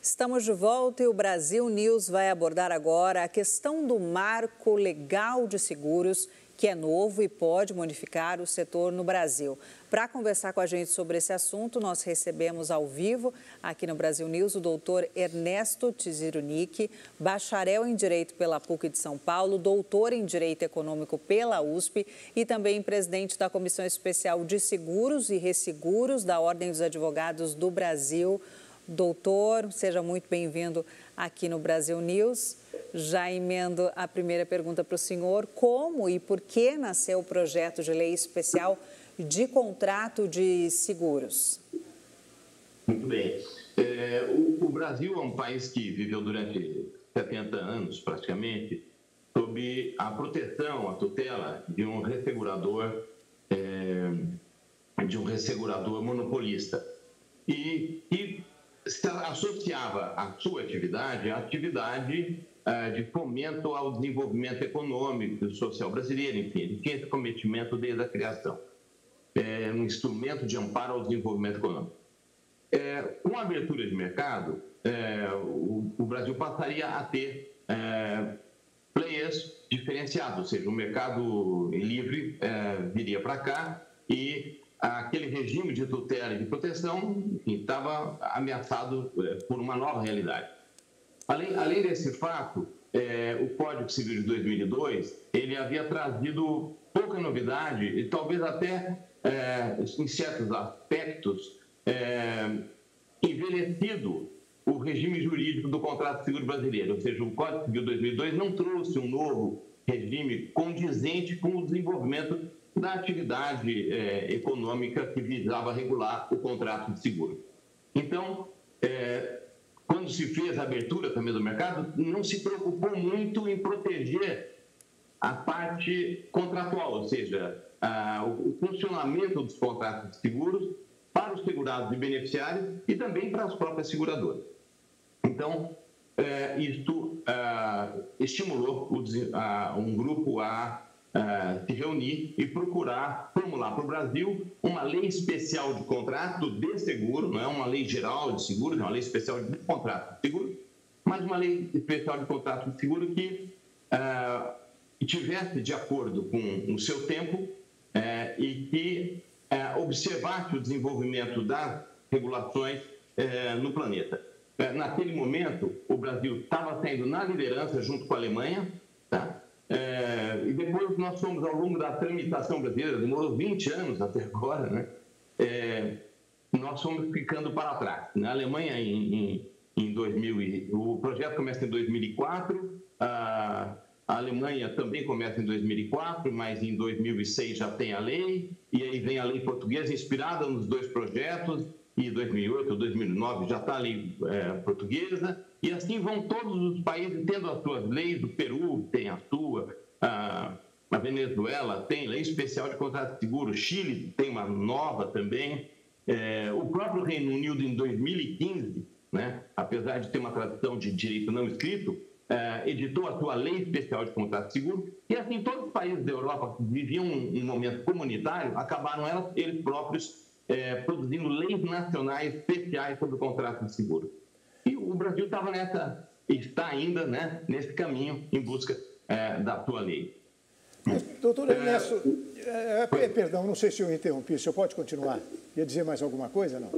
Estamos de volta e o Brasil News vai abordar agora a questão do marco legal de seguros, que é novo e pode modificar o setor no Brasil. Para conversar com a gente sobre esse assunto, nós recebemos ao vivo, aqui no Brasil News, o doutor Ernesto Tzirunic, bacharel em Direito pela PUC de São Paulo, doutor em Direito Econômico pela USP e também presidente da Comissão Especial de Seguros e Resseguros da Ordem dos Advogados do Brasil. Doutor, seja muito bem-vindo aqui no Brasil News. Já emendo a primeira pergunta para o senhor. Como e por que nasceu o projeto de lei especial de contrato de seguros? Muito bem. O Brasil é um país que viveu durante 70 anos, praticamente, sob a proteção, a tutela de um ressegurador monopolista. E associava a sua atividade à atividade de fomento ao desenvolvimento econômico e social brasileiro, enfim, ele tinha esse cometimento desde a criação. Um instrumento de amparo ao desenvolvimento econômico. Com a abertura de mercado, o Brasil passaria a ter players diferenciados, ou seja, o mercado livre viria para cá e aquele regime de tutela e de proteção estava ameaçado por uma nova realidade. Além desse fato, o Código Civil de 2002, ele havia trazido pouca novidade e talvez até, em certos aspectos, envelhecido o regime jurídico do contrato de seguro brasileiro. Ou seja, o Código Civil de 2002 não trouxe um novo regime condizente com o desenvolvimento da atividade econômica que visava regular o contrato de seguro. Então, quando se fez a abertura também do mercado, não se preocupou muito em proteger a parte contratual, ou seja, o funcionamento dos contratos de seguros para os segurados e beneficiários e também para as próprias seguradoras. Então, isto estimulou um grupo a se reunir e procurar formular para o Brasil uma lei especial de contrato de seguro, não é uma lei geral de seguro, é uma lei especial de contrato de seguro, mas uma lei especial de contrato de seguro que tivesse de acordo com o seu tempo e que observasse o desenvolvimento das regulações no planeta. Naquele momento, o Brasil estava saindo na liderança junto com a Alemanha, tá? E depois nós fomos, ao longo da tramitação brasileira, demorou 20 anos até agora, né? Nós fomos ficando para trás. Na Alemanha, em 2000, o projeto começa em 2004, a Alemanha também começa em 2004, mas em 2006 já tem a lei, e aí vem a lei portuguesa inspirada nos dois projetos, e em 2008 ou 2009 já está a lei portuguesa, e assim vão todos os países tendo as suas leis. O Peru tem a sua, a Venezuela tem lei especial de contrato de seguro, o Chile tem uma nova também, o próprio Reino Unido em 2015, né, apesar de ter uma tradição de direito não escrito, editou a sua lei especial de contrato de seguro, e assim todos os países da Europa que viviam um momento comunitário acabaram eles próprios produzindo leis nacionais especiais sobre o contrato de seguro. E o Brasil está ainda, né, nesse caminho em busca da sua lei. Doutor Ernesto, perdão, não sei se eu interrompi, o senhor pode continuar? Ia dizer mais alguma coisa, não?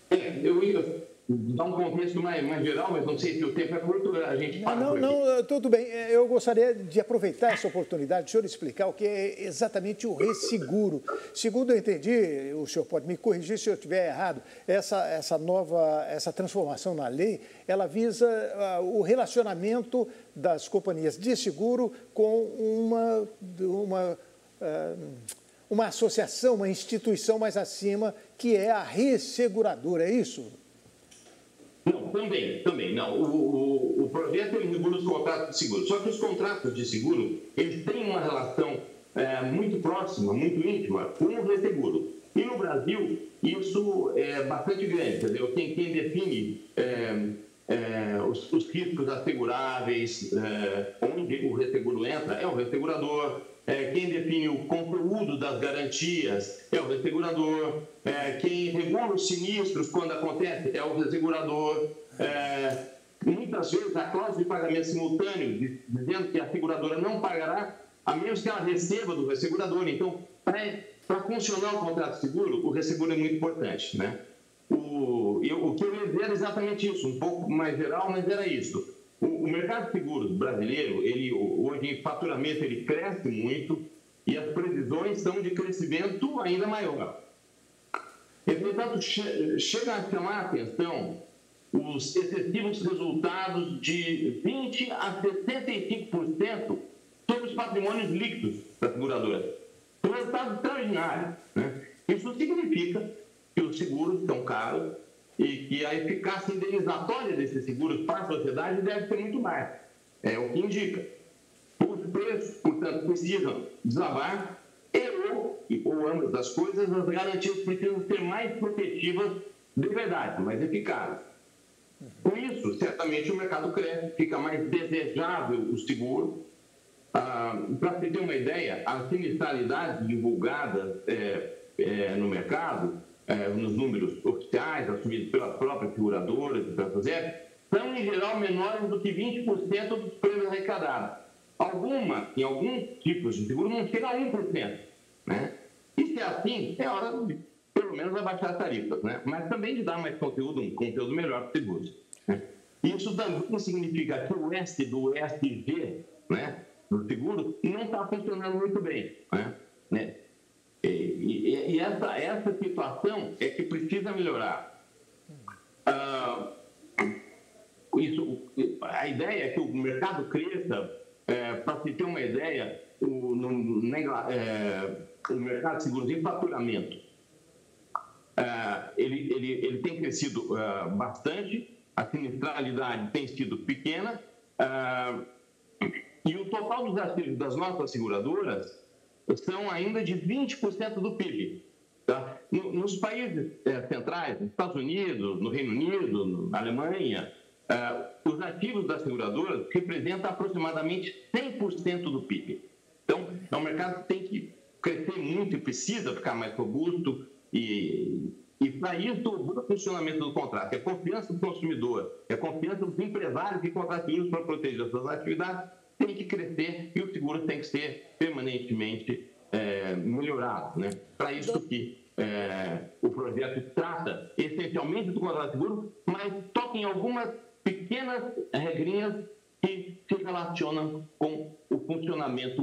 Eu ia dar um contexto mais geral, mas não sei se o tempo é curto, a gente para por aqui. Não, tudo bem. Eu gostaria de aproveitar essa oportunidade, o senhor explicar o que é exatamente o resseguro. Segundo eu entendi, o senhor pode me corrigir se eu estiver errado, essa transformação na lei, ela visa o relacionamento das companhias de seguro com uma associação, uma instituição mais acima, que é a resseguradora, é isso? Não, também. Não. O projeto ele regula os contratos de seguro. Só que os contratos de seguro, eles têm uma relação muito próxima, muito íntima com o resseguro. E no Brasil, isso é bastante grande. Quer dizer, quem define os riscos asseguráveis, onde o resseguro entra, é o ressegurador. quem define o conteúdo das garantias é o ressegurador, quem regula os sinistros quando acontece é o ressegurador. Muitas vezes a cláusula de pagamento simultâneo, dizendo que a seguradora não pagará, a menos que ela receba do ressegurador. Então, para funcionar o contrato de seguro, o resseguro é muito importante, né? O que eu ia dizer era exatamente isso, um pouco mais geral, mas era isso. O mercado de seguros brasileiro, hoje em faturamento, ele cresce muito e as previsões são de crescimento ainda maior. Entretanto, chega a chamar a atenção os excessivos resultados de 20% a 65% sobre os patrimônios líquidos da seguradora. Um resultado extraordinário, né? Isso significa que os seguros estão caros e que a eficácia indenizatória desses seguros para a sociedade deve ser muito mais. É o que indica. Os preços, portanto, precisam desabar ou ambas as coisas, as garantias precisam ser mais protetivas de verdade, mais eficazes. Com isso, certamente o mercado cresce, fica mais desejável o seguro. Para você ter uma ideia, as sinistralidades divulgadas no mercado, nos números oficiais, assumidos pelas próprias seguradoras e pela SUSEP, são, em geral, menores do que 20% dos prêmios arrecadados. Em alguns tipos de seguro, não chega a 1%. Né? E se é assim, é hora de, pelo menos, abaixar as tarifas, né? Mas também de dar mais conteúdo, um conteúdo melhor para os seguros. Né? Isso também significa que o S do ESG, né, do seguro, não está funcionando muito bem. Né? E essa situação é que precisa melhorar. A ideia é que o mercado cresça. Para se ter uma ideia, o mercado de seguros em faturamento, ele tem crescido bastante, a sinistralidade tem sido pequena, e o total dos ativos das nossas seguradoras são ainda de 20% do PIB. Tá? Nos países centrais, nos Estados Unidos, no Reino Unido, na Alemanha, os ativos das seguradoras representam aproximadamente 100% do PIB. Então, é um mercado que tem que crescer muito e precisa ficar mais robusto e para isso, o funcionamento do contrato é a confiança do consumidor, é a confiança dos empresários que contratam seguros para proteger as suas atividades, tem que crescer e o seguro tem que ser permanentemente melhorado. Né? Para isso que o projeto trata essencialmente do contrato de seguro, mas toca em algumas pequenas regrinhas que se relacionam com o funcionamento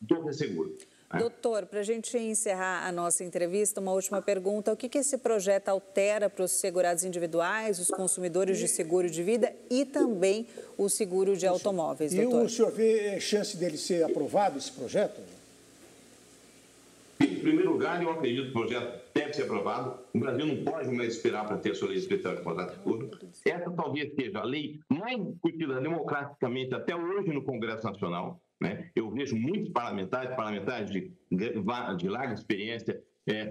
do resseguro. Doutor, para a gente encerrar a nossa entrevista, uma última pergunta. O que esse projeto altera para os segurados individuais, os consumidores de seguro de vida e também o seguro de automóveis, doutor? E o senhor vê chance dele ser aprovado, esse projeto? Em primeiro lugar, eu acredito que o projeto deve ser aprovado. O Brasil não pode mais esperar para ter a sua lei especial de contrato de seguro. Essa talvez seja a lei mais discutida democraticamente até hoje no Congresso Nacional. Né? Eu vejo muitos parlamentares de larga experiência,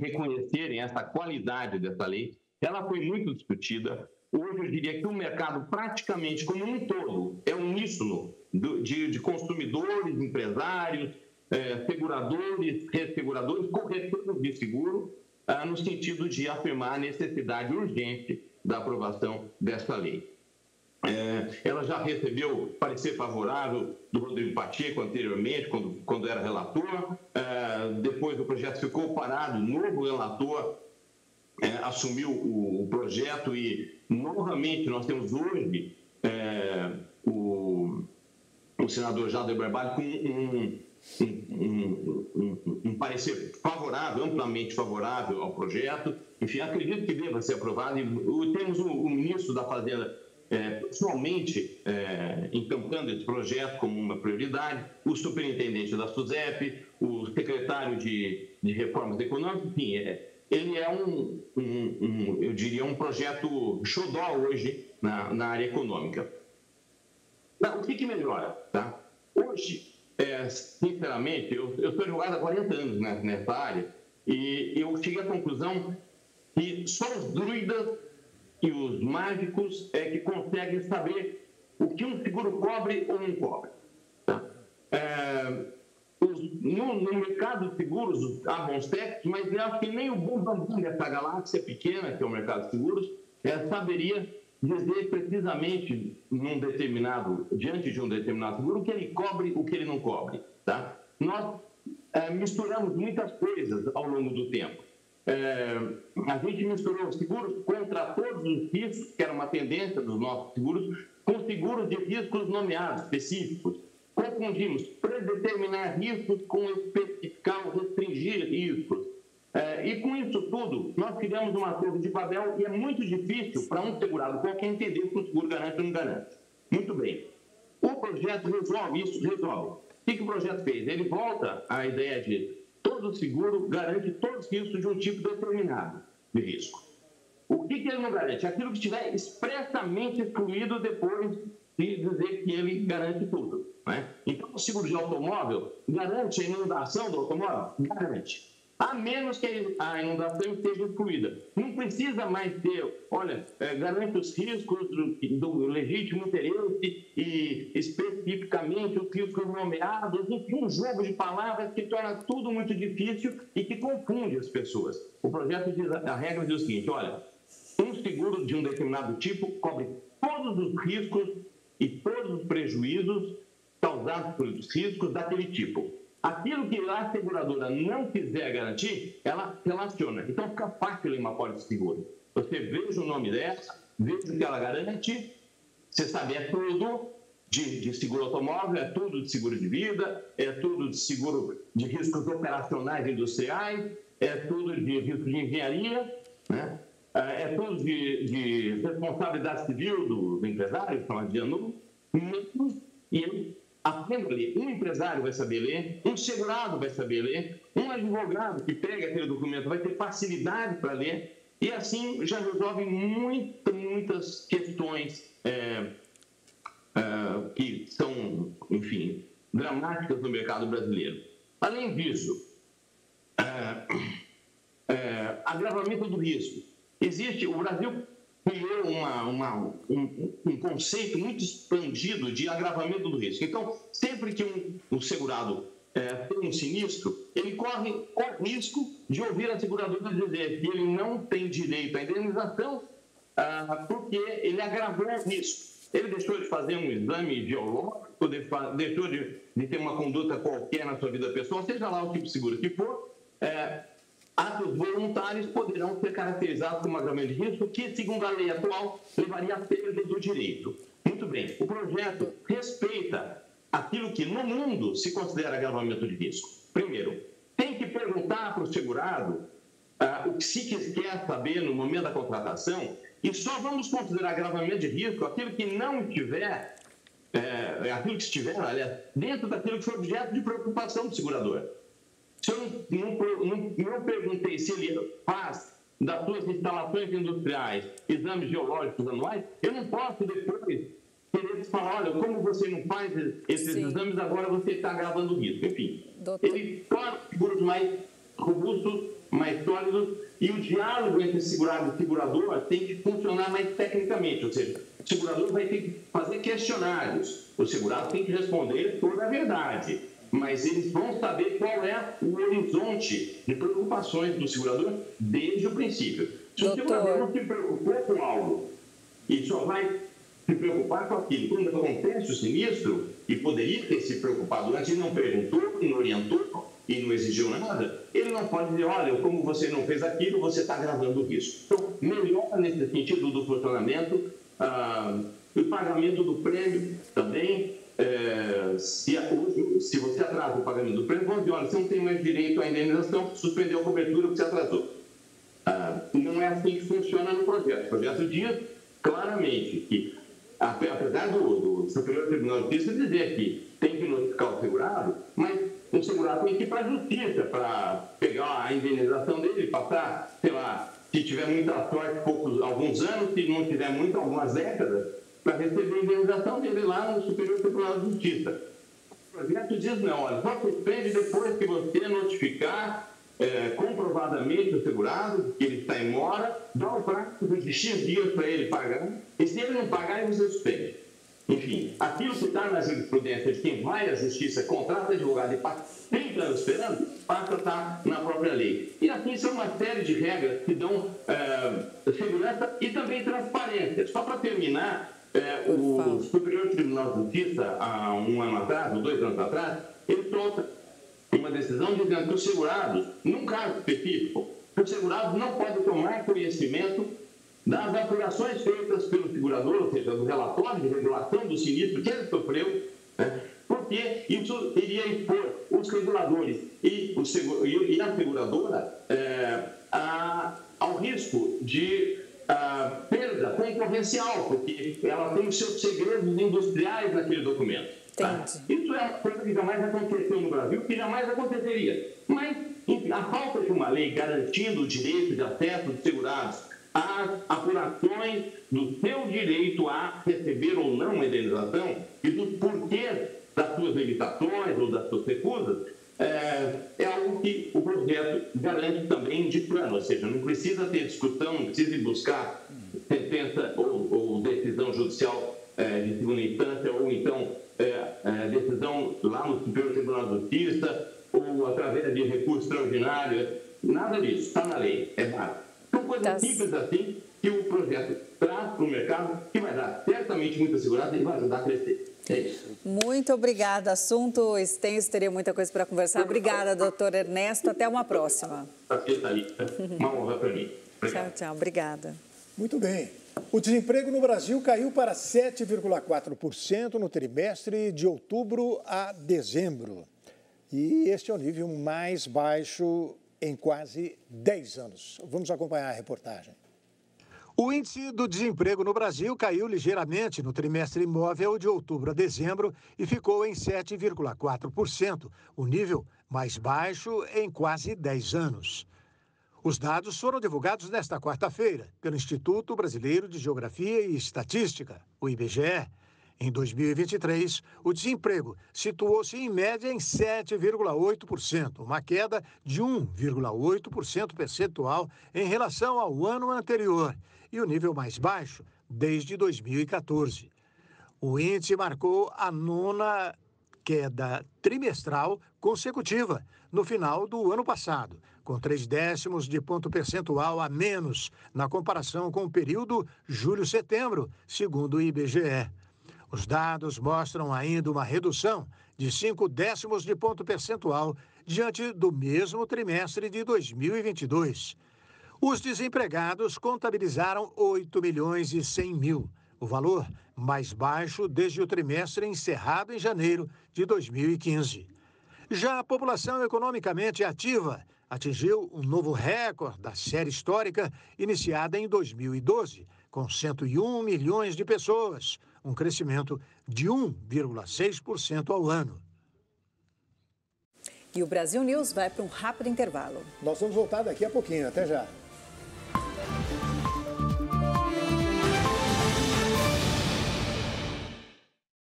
reconhecerem essa qualidade dessa lei. Ela foi muito discutida. Hoje eu diria que o mercado praticamente como um todo é uníssono de consumidores, empresários, seguradores, resseguradores, corretores de seguro, no sentido de afirmar a necessidade urgente da aprovação dessa lei. Ela já recebeu parecer favorável do Rodrigo Pacheco anteriormente, quando era relator. Depois o projeto ficou parado, o novo relator assumiu o projeto e, novamente, nós temos hoje o senador Jader Barbalho com um parecer favorável, amplamente favorável ao projeto. Enfim, acredito que deva ser aprovado. E temos o ministro da Fazenda pessoalmente encampando esse projeto como uma prioridade, o superintendente da SUSEP, o secretário de Reformas Econômicas, enfim, ele é eu diria, um projeto xodó hoje na área econômica. O que melhora? Tá? Hoje, sinceramente, eu estou advogado há 40 anos nessa área e eu cheguei à conclusão que só os druidas e os mágicos que conseguem saber o que um seguro cobre ou não cobre. Tá? no mercado de seguros há bons técnicos, mas eu acho que nem o bambambam dessa galáxia pequena, que é o mercado de seguros, saberia dizer precisamente diante de um determinado seguro o que ele cobre, o que ele não cobre. Tá? Nós misturamos muitas coisas ao longo do tempo. A gente misturou seguros contra todos os riscos, que era uma tendência dos nossos seguros, com seguros de riscos nomeados, específicos. Confundimos predeterminar riscos com especificar ou restringir riscos. E com isso tudo, nós criamos uma torre de Babel e é muito difícil para um segurado qualquer entender se o seguro garante ou não garante. Muito bem. O projeto resolve isso, resolve. O que o projeto fez? Ele volta à ideia de todo seguro garante todos os riscos de um tipo determinado de risco. O que ele não garante? Aquilo que estiver expressamente excluído depois de dizer que ele garante tudo. Né? Então, o seguro de automóvel garante a inundação do automóvel? Garante. A menos que a inundação esteja excluída. Não precisa mais ter, garante os riscos do legítimo interesse e especificamente os riscos nomeados, enfim, um jogo de palavras que torna tudo muito difícil e que confunde as pessoas. O projeto diz, a regra diz o seguinte, um seguro de um determinado tipo cobre todos os riscos e todos os prejuízos causados pelos riscos daquele tipo. Aquilo que a seguradora não quiser garantir, ela relaciona. Então, fica fácil em uma pólice de seguro. Você veja o nome dela, veja o que ela garante, você sabe, é tudo de seguro automóvel, é tudo de seguro de vida, é tudo de seguro de riscos operacionais industriais, é tudo de risco de engenharia, né? É tudo de responsabilidade civil do empresário, chamado de ANU, e ele aprende a ler. Um empresário vai saber ler, um segurado vai saber ler, um advogado que pega aquele documento vai ter facilidade para ler, e assim já resolve muitas questões que são, enfim, dramáticas no mercado brasileiro. Além disso, agravamento do risco. O Brasil criou um conceito muito expandido de agravamento do risco. Então, sempre que um segurado tem um sinistro, ele corre o risco de ouvir a seguradora dizer que ele não tem direito à indenização porque ele agravou o risco. Ele deixou de fazer um exame biológico, deixou de ter uma conduta qualquer na sua vida pessoal, seja lá o tipo de seguro que for, atos voluntários poderão ser caracterizados como agravamento de risco, que, segundo a lei atual, levaria à perda do direito. Muito bem, o projeto respeita aquilo que no mundo se considera agravamento de risco. Primeiro, tem que perguntar para o segurado o que se quer saber no momento da contratação, e só vamos considerar agravamento de risco aquilo que não tiver, aquilo que estiver, aliás, dentro daquilo que foi objeto de preocupação do segurador. Se eu não perguntei se ele faz das suas instalações industriais exames geológicos anuais, eu não posso depois querer falar, olha, como você não faz esses exames, agora você está agravando o risco. Enfim, ele torna os seguros mais robustos, mais sólidos, e o diálogo entre segurado e segurador tem que funcionar mais tecnicamente, ou seja, o segurador vai ter que fazer questionários, o segurado tem que responder toda a verdade, mas eles vão saber qual é o horizonte de preocupações do segurador desde o princípio. Se o segurador não se preocupou com algo e só vai se preocupar com aquilo quando acontece o sinistro, e poderia ter se preocupado antes, e não perguntou, não orientou e não exigiu nada, ele não pode dizer, olha, como você não fez aquilo, você está agravando o risco. Então, melhora nesse sentido do funcionamento, o pagamento do prêmio também. Se você atrasa o pagamento do prêmio, vão dizer, olha, você não tem mais direito à indenização, suspendeu a cobertura que você atrasou. Não é assim que funciona no projeto. O projeto diz claramente que, apesar do Superior Tribunal de Justiça dizer que tem que notificar o segurado, mas o segurado tem que ir para a justiça para pegar a indenização dele, passar, sei lá, se tiver muita sorte, alguns anos, se não tiver muito, algumas décadas, para receber a indenização dele lá no Superior Tribunal de Justiça. O projeto diz, não, olha, só suspende depois que você notificar comprovadamente o segurado que ele está em mora, dá um prazo de X dias para ele pagar, e se ele não pagar, aí você suspende. Enfim, aquilo que está na jurisprudência de quem vai à justiça, contrata advogado e passa 30 anos esperando, passa a estar na própria lei. E assim são uma série de regras que dão segurança e também transparência. Só para terminar, o Superior Tribunal de Justiça, há um ano atrás, ou 2 anos atrás, ele trouxe uma decisão dizendo que os segurados, num caso específico, os segurados não podem tomar conhecimento das apurações feitas pelo segurador, ou seja, do relatório de regulação do sinistro que ele sofreu, né? Porque isso iria impor os reguladores e a seguradora ao risco de perda concorrencial, porque ela tem os seus segredos industriais naquele documento. Tá? Isso é uma coisa que jamais aconteceu no Brasil, que jamais aconteceria. Mas, enfim, a falta de uma lei garantindo o direito de acesso dos segurados às apurações do seu direito a receber ou não uma indenização e dos porquês das suas limitações ou das suas recusas, é algo que o projeto garante também de plano, ou seja, não precisa ter discussão, não precisa ir buscar sentença ou decisão judicial de segunda instância, ou então decisão lá no Superior Tribunal de Justiça, ou através de recurso extraordinário, nada disso, está na lei, é básico. São coisas simples assim que o projeto traz para o mercado, que vai dar certamente muita segurança e vai ajudar a crescer. É isso. Muito obrigada. Assunto extenso, teria muita coisa para conversar. Obrigada, doutor Ernesto. Até uma próxima. Uma honra para mim. Obrigado. Tchau, tchau. Obrigada. Muito bem. O desemprego no Brasil caiu para 7,4% no trimestre de outubro a dezembro. E este é o nível mais baixo em quase 10 anos. Vamos acompanhar a reportagem. O índice do desemprego no Brasil caiu ligeiramente no trimestre imóvel de outubro a dezembro e ficou em 7,4%, o nível mais baixo em quase 10 anos. Os dados foram divulgados nesta quarta-feira pelo Instituto Brasileiro de Geografia e Estatística, o IBGE. Em 2023, o desemprego situou-se em média em 7,8%, uma queda de 1,8% percentual em relação ao ano anterior e o nível mais baixo desde 2014. O índice marcou a 9ª queda trimestral consecutiva no final do ano passado, com 0,3 de ponto percentual a menos na comparação com o período julho-setembro, segundo o IBGE. Os dados mostram ainda uma redução de 0,5 de ponto percentual diante do mesmo trimestre de 2022. Os desempregados contabilizaram 8.100.000, o valor mais baixo desde o trimestre encerrado em janeiro de 2015. Já a população economicamente ativa atingiu um novo recorde da série histórica iniciada em 2012, com 101 milhões de pessoas, um crescimento de 1,6% ao ano. E o Brasil News vai para um rápido intervalo. Nós vamos voltar daqui a pouquinho. Até já.